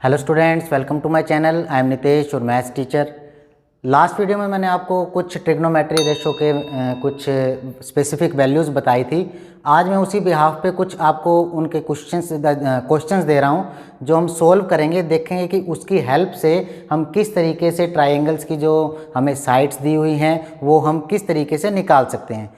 Hello students, welcome to my channel. I am Nitesh your maths teacher. Last video में मैंने आपको कुछ trigonometry ratio के कुछ स्पेसिफिक वैल्यूज़ बताई थी। आज मैं उसी बिहाफ पे कुछ आपको उनके क्वेश्चंस दे रहा हूं जो हम सोल्व करेंगे। देखेंगे कि उसकी हेल्प से हम किस तरीके से ट्राइंगल्स की जो हमें साइड्स दी हुई हैं वो हम किस तरीके से निकाल सकते हैं।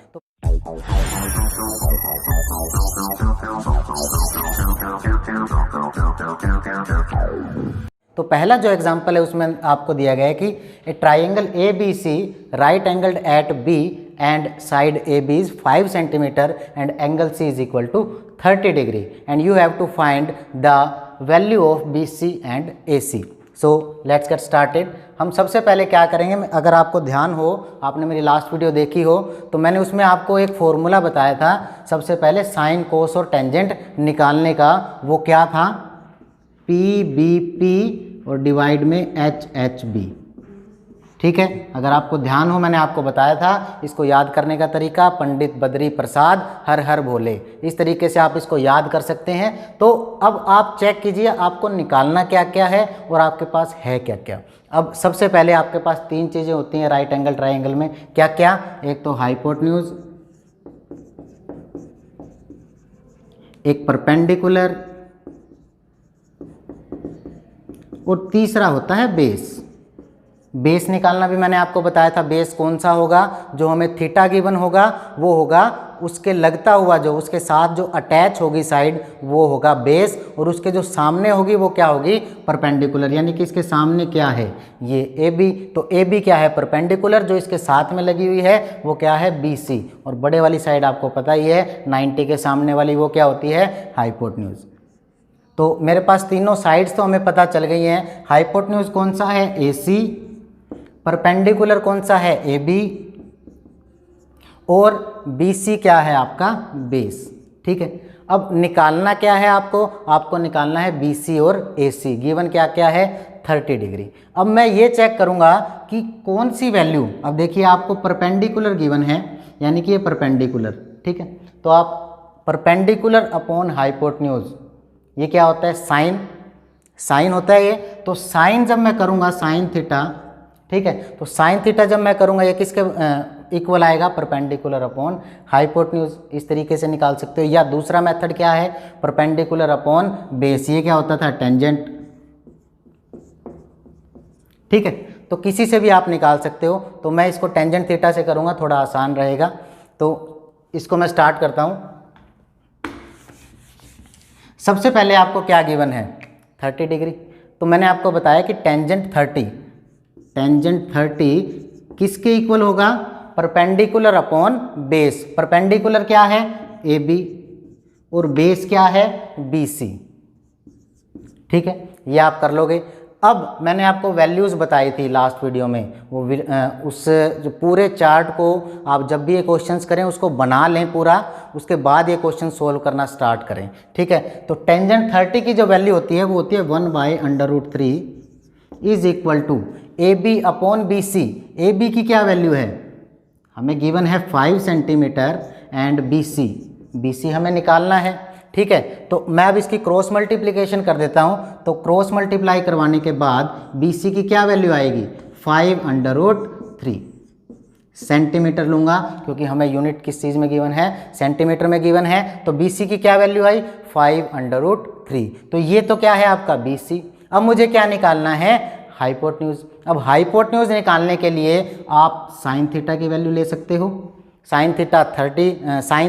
तो पहला जो एग्जांपल है उसमें आपको दिया गया है कि a triangle A B C right angled at B and side A B is 5 centimetre and angle C is equal to 30 degree and you have to find the value of B C and A C. So let's get started. हम सबसे पहले क्या करेंगे, अगर आपको ध्यान हो, आपने मेरी लास्ट वीडियो देखी हो तो मैंने उसमें आपको एक फॉर्मूला बताया था। सबसे पहले साइन, कोस और टेंजेंट निकालने का। वो क्या था? पी बी पी और डिवाइड में एच एच बी। ठीक है, अगर आपको ध्यान हो मैंने आपको बताया था इसको याद करने का तरीका। पंडित बद्री प्रसाद हर हर भोले, इस तरीके से आप इसको याद कर सकते हैं। तो अब आप चेक कीजिए आपको निकालना क्या क्या है और आपके पास है क्या क्या। अब सबसे पहले आपके पास तीन चीज़ें होती हैं राइट एंगल ट्राइंगल में। क्या क्या? एक तो हाइपोटेन्यूज, एक परपेंडिकुलर और तीसरा होता है बेस। बेस निकालना भी मैंने आपको बताया था। बेस कौन सा होगा? जो हमें थीटा गिवन होगा वो होगा उसके लगता हुआ, जो उसके साथ जो अटैच होगी साइड वो होगा बेस, और उसके जो सामने होगी वो क्या होगी? परपेंडिकुलर। यानी कि इसके सामने क्या है? ये ए बी। तो ए बी क्या है? परपेंडिकुलर। जो इसके साथ में लगी हुई है वो क्या है? B C. और बड़े वाली साइड आपको पता ही है 90 के सामने वाली वो क्या होती है? हाइपोटेन्यूज। तो मेरे पास तीनों साइड्स तो हमें पता चल गई हैं। हाइपोटेन्यूज कौन सा है? ए सी। परपेंडिकुलर कौन सा है? A B. और बी सी क्या है? आपका बेस। ठीक है, अब निकालना क्या है आपको? आपको निकालना है बी सी और ए सी। गिवन क्या क्या है? 30 डिग्री। अब मैं ये चेक करूंगा कि कौन सी वैल्यू। अब देखिए आपको परपेंडिकुलर गिवन है, यानी कि ये परपेंडिकुलर। ठीक है, तो आप परपेंडिकुलर अपॉन हाइपोटेन्यूज, ये क्या होता है? साइन। साइन होता है ये। तो साइन जब मैं करूंगा साइन थीटा, ठीक है, तो साइन थीटा जब मैं करूंगा ये किसके इक्वल आएगा? Perpendicular upon hypotenuse. इस तरीके से निकाल सकते हो। या दूसरा मेथड क्या है? Perpendicular upon base. ये क्या होता था? टेंजेंट। ठीक है, तो किसी से भी आप निकाल सकते हो। तो मैं इसको टेंजेंट थीटा से करूंगा, थोड़ा आसान रहेगा। तो इसको मैं स्टार्ट करता हूं। सबसे पहले आपको क्या गिवन है? 30 डिग्री। तो मैंने आपको बताया कि टेंजेंट 30 किसके इक्वल होगा? Perpendicular upon base. परपेंडिकुलर क्या है? A B. और बेस क्या है? B C. ठीक है, ये आप कर लोगे। अब मैंने आपको वैल्यूज़ बताई थी लास्ट वीडियो में। वो उस जो पूरे चार्ट को आप जब भी ये क्वेश्चंस करें उसको बना लें पूरा, उसके बाद ये क्वेश्चन सोल्व करना स्टार्ट करें। ठीक है, तो टेंजेंट 30 की जो वैल्यू होती है वो होती है 1/√3 is equal to A B upon B C. A B की क्या वैल्यू है? हमें गिवन है 5 सेंटीमीटर एंड बी सी हमें निकालना है। ठीक है, तो मैं अब इसकी क्रॉस मल्टीप्लिकेशन कर देता हूं। तो क्रॉस मल्टीप्लाई करवाने के बाद बी सी की क्या वैल्यू आएगी? 5/√3 सेंटीमीटर लूंगा, क्योंकि हमें यूनिट किस चीज़ में गिवन है? सेंटीमीटर में गिवन है। तो बी सी की क्या वैल्यू आई? 5/√3। तो ये तो क्या है आपका? B C. अब मुझे क्या निकालना है? हाइपोटेन्यूज। अब हाइपोटेन्यूज निकालने के लिए आप साइन थीटा की वैल्यू ले सकते हो। Sine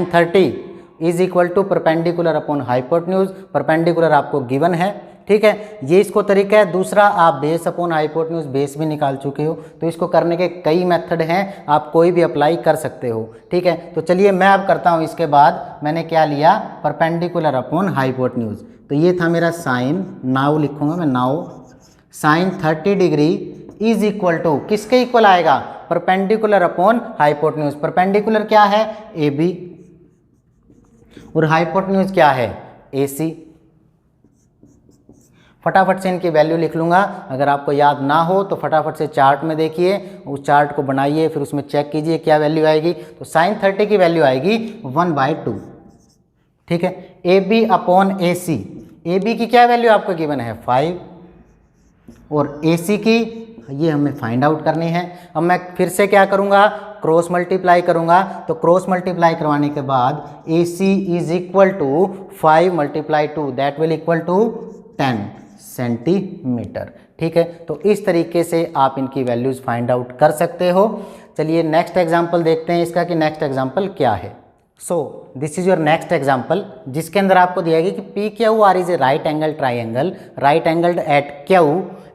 30 is equal to perpendicular upon hypotenuse. Perpendicular आपको गिवन है। ठीक है, ये इसको तरीका है। दूसरा, आप बेस अपॉन हाइपोटेन्यूज, बेस भी निकाल चुके हो। तो इसको करने के कई मेथड हैं, आप कोई भी अप्लाई कर सकते हो। ठीक है, तो चलिए मैं अब करता हूँ। इसके बाद मैंने क्या लिया? Perpendicular upon hypotenuse. तो ये था मेरा साइन। नाउ लिखूंगा मैं, now sine 30 degree is equal to किसके इक्वल आएगा? Perpendicular upon hypotenuse. परपेंडिकुलर क्या है? A B. और हाइपोटेन्यूज क्या है? ए सी। फटाफट से इनकी वैल्यू लिख लूंगा। अगर आपको याद ना हो तो फटाफट से चार्ट में देखिए, उस चार्ट को बनाइए, फिर उसमें चेक कीजिए क्या वैल्यू आएगी। तो साइन 30 की वैल्यू आएगी 1/2। ठीक है, A B upon A C. A B की क्या वैल्यू आपको गिवन है? 5। और AC की ये हमें फाइंड आउट करनी है। अब मैं फिर से क्या करूँगा, क्रॉस मल्टीप्लाई करूँगा। तो क्रॉस मल्टीप्लाई करवाने के बाद AC is equal to 5 multiply 2 that will equal to 10 centimetre. ठीक है, तो इस तरीके से आप इनकी वैल्यूज़ फाइंड आउट कर सकते हो। चलिए नेक्स्ट एग्जाम्पल देखते हैं इसका कि नेक्स्ट एग्जाम्पल क्या है। So this is your next example, जिसके अंदर आपको दिया गया कि PQR is a right angle triangle, right angled eight Q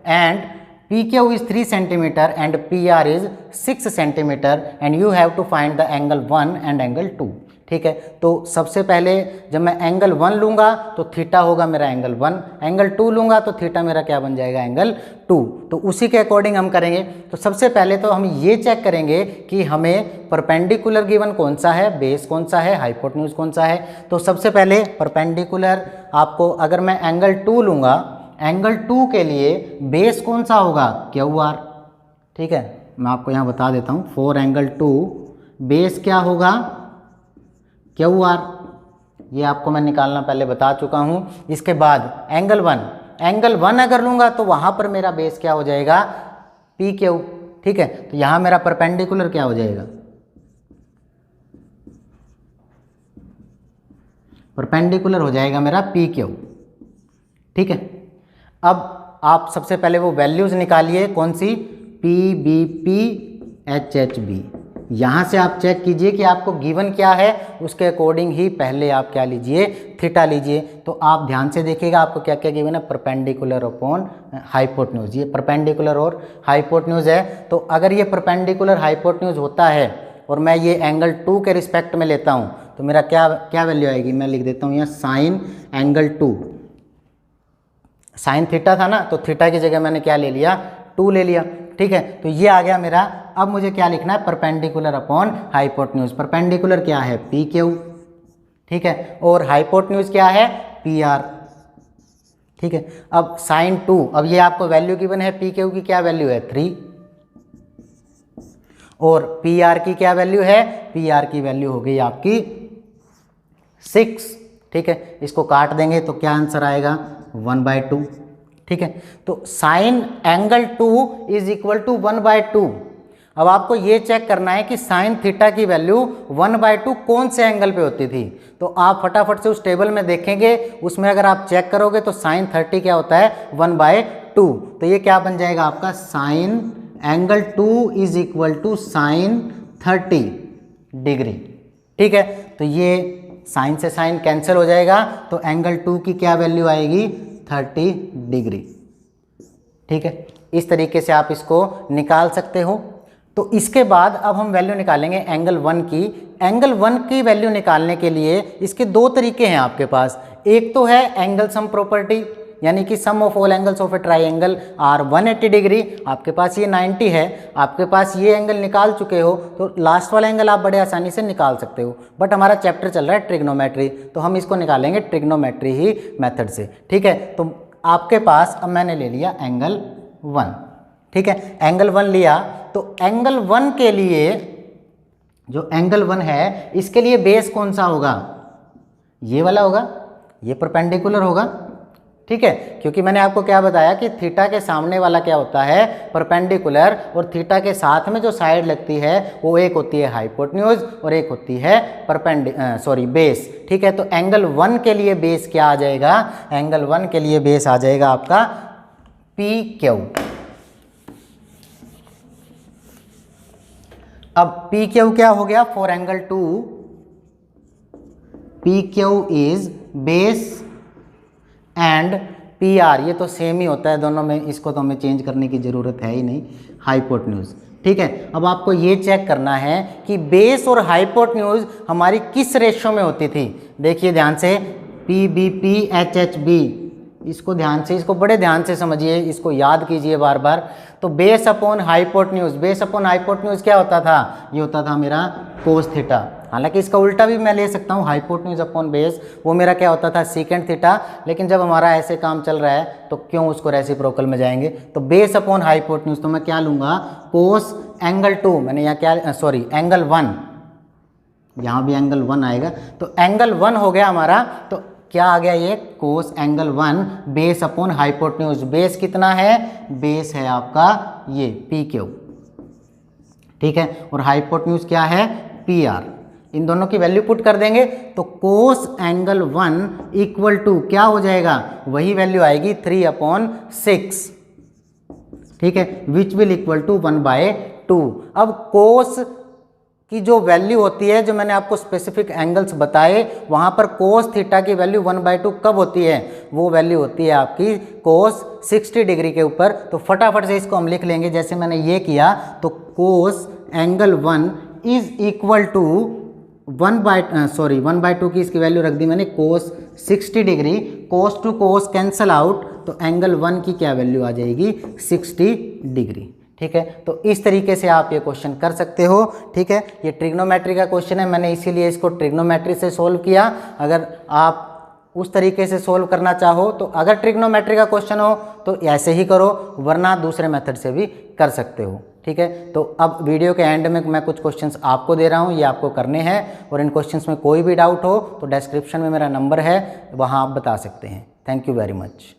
and PQ is 3 cm and PR is 6 cm and you have to find the angle 1 and angle 2। ठीक है, तो सबसे पहले जब मैं एंगल 1 लूँगा तो थीटा होगा मेरा एंगल 1, एंगल 2 लूँगा तो थीटा मेरा क्या बन जाएगा, एंगल 2। तो उसी के अकॉर्डिंग हम करेंगे। तो सबसे पहले तो हम ये चेक करेंगे कि हमें परपेंडिकुलर गिवन कौन सा है, बेस कौन सा है, हाइपोटेन्यूज कौन सा है। तो सबसे पहले परपेंडिकुलर आपको, अगर मैं एंगल 2 लूँगा, एंगल 2 के लिए बेस कौन सा होगा, QR। ठीक है, मैं आपको यहाँ बता देता हूँ, फॉर एंगल 2 बेस क्या होगा, QR। ये आपको मैं निकालना पहले बता चुका हूँ। इसके बाद एंगल 1, एंगल 1 अगर लूँगा तो वहाँ पर मेरा बेस क्या हो जाएगा, PQ। ठीक है, तो यहाँ मेरा परपेंडिकुलर क्या हो जाएगा, परपेंडिकुलर हो जाएगा मेरा PQ। ठीक है, अब आप सबसे पहले वो वैल्यूज़ निकालिए, कौन सी, PBP HHB। यहाँ से आप चेक कीजिए कि आपको गिवन क्या है, उसके अकॉर्डिंग ही पहले आप क्या लीजिए, थीटा लीजिए। तो आप ध्यान से देखिएगा आपको क्या क्या गिवन है, परपेंडिकुलर अपॉन हाइपोटेन्यूज, ये परपेंडिकुलर और हाइपोटेन्यूज है। तो अगर ये परपेंडिकुलर हाइपोटेन्यूज होता है और मैं ये एंगल 2 के रिस्पेक्ट में लेता हूँ तो मेरा क्या क्या वैल्यू आएगी, मैं लिख देता हूँ यहाँ साइन एंगल 2। साइन थीटा था ना, तो थीटा की जगह मैंने क्या ले लिया, 2 ले लिया। ठीक है, तो ये आ गया मेरा। अब मुझे क्या लिखना है, परपेंडिकुलर अपॉन हाइपोटेन्यूज। परपेंडिकुलर क्या है, PQ। ठीक है, और हाइपोटेन्यूज क्या है, PR। ठीक है, अब साइन 2, अब ये आपको वैल्यू गिवन है, PQ की क्या वैल्यू है, 3, और PR की क्या वैल्यू है, PR की वैल्यू हो गई आपकी 6। ठीक है, इसको काट देंगे तो क्या आंसर आएगा, 1/2। ठीक है, तो sine angle 2 is equal to 1/2। अब आपको ये चेक करना है कि साइन थीटा की वैल्यू 1/2 कौन से एंगल पे होती थी। तो आप फटाफट से उस टेबल में देखेंगे, उसमें अगर आप चेक करोगे तो साइन 30 क्या होता है, 1/2। तो ये क्या बन जाएगा आपका, sine angle 2 is equal to sine 30 degree. ठीक है, तो ये साइन से साइन कैंसिल हो जाएगा, तो एंगल 2 की क्या वैल्यू आएगी, 30 डिग्री। ठीक है, इस तरीके से आप इसको निकाल सकते हो। तो इसके बाद अब हम वैल्यू निकालेंगे एंगल 1 की। एंगल 1 की वैल्यू निकालने के लिए इसके 2 तरीके हैं आपके पास। एक तो है एंगल सम प्रॉपर्टी, यानी कि sum of all angles of a triangle are 180 degree. आपके पास ये 90 है, आपके पास ये एंगल निकाल चुके हो, तो लास्ट वाला एंगल आप बड़े आसानी से निकाल सकते हो। बट हमारा चैप्टर चल रहा है ट्रिग्नोमेट्री, तो हम इसको निकालेंगे ट्रिग्नोमेट्री ही मेथड से। ठीक है, तो आपके पास अब मैंने ले लिया एंगल 1। ठीक है, एंगल 1 लिया, तो एंगल 1 के लिए, जो एंगल 1 है इसके लिए बेस कौन सा होगा, ये वाला होगा, ये परपेंडिकुलर होगा। ठीक है, क्योंकि मैंने आपको क्या बताया कि थीटा के सामने वाला क्या होता है, परपेंडिकुलर, और थीटा के साथ में जो साइड लगती है वो एक होती है हाइपोटेन्यूज और एक होती है बेस। ठीक है, तो एंगल 1 के लिए बेस क्या आ जाएगा, एंगल 1 के लिए बेस आ जाएगा आपका PQ। अब PQ क्या हो गया, for angle 2 PQ is base and PR, ये तो सेम ही होता है दोनों में, इसको तो हमें चेंज करने की ज़रूरत है ही नहीं, हाइपोटेन्यूज। ठीक है, अब आपको ये चेक करना है कि बेस और हाइपोटेन्यूज हमारी किस रेशो में होती थी। देखिए ध्यान से, PBP HHB, इसको ध्यान से, इसको बड़े ध्यान से समझिए, इसको याद कीजिए बार बार। तो base upon hypotenuse, base upon hypotenuse क्या होता था, ये होता था मेरा कोस थीटा। हालांकि इसका उल्टा भी मैं ले सकता हूँ, हाइपोटेन्यूज अपॉन बेस, वो मेरा क्या होता था, सीकेंट थीटा। लेकिन जब हमारा ऐसे काम चल रहा है तो क्यों उसको रेसिप्रोकल में जाएंगे। तो बेस अपॉन हाइपोटेन्यूज, तो मैं क्या लूँगा, कोस एंगल 2, मैंने यहाँ क्या एंगल 1, यहाँ भी एंगल 1 आएगा, तो एंगल 1 हो गया हमारा। तो क्या आ गया ये cos angle 1 base upon hypotenuse. Base कितना है, बेस है आपका ये PQ, ठीक है, और हाइपोटेन्यूज क्या है PR। इन दोनों की वैल्यू पुट कर देंगे तो कोस एंगल 1 इक्वल टू क्या हो जाएगा, वही वैल्यू आएगी 3/6, ठीक है, विच विल इक्वल टू 1/2। अब कोस की जो वैल्यू होती है, जो मैंने आपको स्पेसिफिक एंगल्स बताए, वहां पर कोस थीटा की वैल्यू 1/2 कब होती है, वो वैल्यू होती है आपकी कोस 60 डिग्री के ऊपर। तो फटाफट से इसको हम लिख लेंगे, जैसे मैंने ये किया, तो cos angle 1 is equal to 1/2 की इसकी वैल्यू रख दी मैंने cos 60 degree, cos to cos cancel out, तो एंगल 1 की क्या वैल्यू आ जाएगी 60 डिग्री, ठीक है। तो इस तरीके से आप ये क्वेश्चन कर सकते हो, ठीक है। ये ट्रिग्नोमेट्री का क्वेश्चन है, मैंने इसीलिए इसको ट्रिग्नोमेट्री से सोल्व किया। अगर आप उस तरीके से सोल्व करना चाहो तो अगर ट्रिग्नोमेट्री का क्वेश्चन हो तो ऐसे ही करो, वरना दूसरे मेथड से भी कर सकते हो, ठीक है। तो अब वीडियो के एंड में मैं कुछ क्वेश्चंस आपको दे रहा हूँ, ये आपको करने हैं, और इन क्वेश्चंस में कोई भी डाउट हो तो डिस्क्रिप्शन में मेरा नंबर है, वहाँ आप बता सकते हैं। Thank you very much.